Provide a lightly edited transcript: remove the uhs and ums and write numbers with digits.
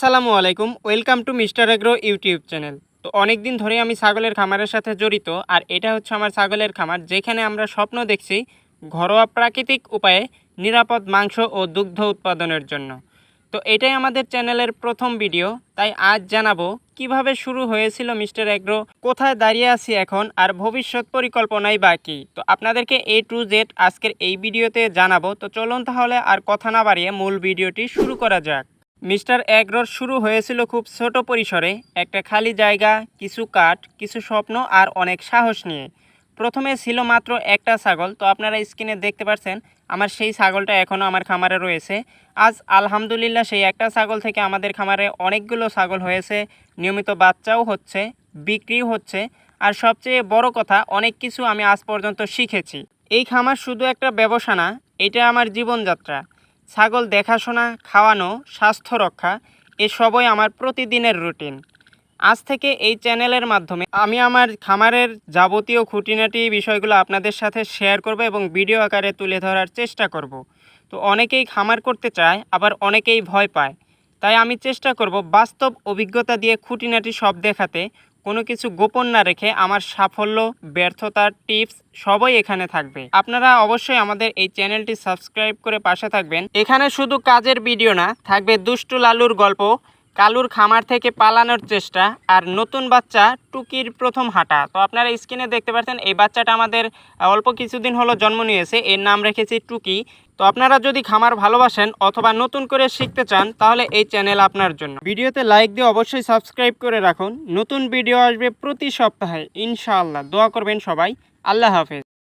আসসালামু আলাইকুম, welcome to mister agro YouTube channel. তো অনেক দিন ধরেই আমি ছাগলের খামারের সাথে জড়িত, আর এটা হচ্ছে আমার ছাগলের খামার, যেখানে আমরা স্বপ্ন দেখছি ঘরোয়া প্রাকৃতিক উপায়ে নিরাপদ মাংস ও দুগ্ধ উৎপাদনের জন্য। তো এটাই আমাদের চ্যানেলের প্রথম ভিডিও, তাই আজ জানাবো কিভাবে শুরু হয়েছিল মিস্টার এগ্রো, কোথায় দাঁড়িয়ে আছি এখন, আর ভবিষ্যৎ পরিকল্পনাই বা কী। তো আপনাদেরকে A to Z আজকের এই ভিডিওতে জানাবো। তো চলুন তাহলে আর কথা না বাড়িয়ে মূল ভিডিওটি শুরু করা যাক। মিস্টার এগ্রোর শুরু হয়েছিল খুব ছোট পরিসরে, একটা খালি জায়গা, কিছু কাঠ, কিছু স্বপ্ন আর অনেক সাহস নিয়ে। প্রথমে ছিল মাত্র একটা ছাগল। তো আপনারা স্ক্রিনে দেখতে পাচ্ছেন আমার সেই ছাগলটা এখনও আমার খামারে রয়েছে। আজ আলহামদুলিল্লাহ সেই একটা ছাগল থেকে আমাদের খামারে অনেকগুলো ছাগল হয়েছে, নিয়মিত বাচ্চাও হচ্ছে, বিক্রিও হচ্ছে, আর সবচেয়ে বড় কথা অনেক কিছু আমি আজ পর্যন্ত শিখেছি। এই খামার শুধু একটা ব্যবসা না, এটা আমার জীবনযাত্রা। ছাগল দেখাশোনা, খাওয়ানো, স্বাস্থ্য রক্ষা, এসবই আমার প্রতিদিনের রুটিন। আজ থেকে এই চ্যানেলের মাধ্যমে আমি আমার খামারের যাবতীয় খুঁটিনাটি বিষয়গুলো আপনাদের সাথে শেয়ার করব এবং ভিডিও আকারে তুলে ধরার চেষ্টা করব। তো অনেকেই খামার করতে চায়, আবার অনেকেই ভয় পায়, তাই আমি চেষ্টা করব বাস্তব অভিজ্ঞতা দিয়ে খুঁটিনাটি সব দেখাতে, কোনো কিছু গোপন না রেখে। আমার সাফল্য, ব্যর্থতার টিপস সবই এখানে থাকবে। আপনারা অবশ্যই আমাদের এই চ্যানেলটি সাবস্ক্রাইব করে পাশে থাকবেন। এখানে শুধু কাজের ভিডিও না, থাকবে দুষ্টু লালুর গল্প, কালুর খামার থেকে পালানোর চেষ্টা, আর নতুন বাচ্চা টুকির প্রথম হাঁটা। তো আপনারা স্ক্রিনে দেখতে পাচ্ছেন এই বাচ্চাটা আমাদের অল্প কিছুদিন হলো জন্ম নিয়েছে, এর নাম রেখেছি টুকি। তো আপনারা যদি খামার ভালোবাসেন অথবা নতুন করে শিখতে চান, তাহলে এই চ্যানেল আপনার জন্য। ভিডিওতে লাইক দিয়ে অবশ্যই সাবস্ক্রাইব করে রাখুন। নতুন ভিডিও আসবে প্রতি সপ্তাহে ইনশাআল্লাহ। দোয়া করবেন সবাই। আল্লাহ হাফেজ।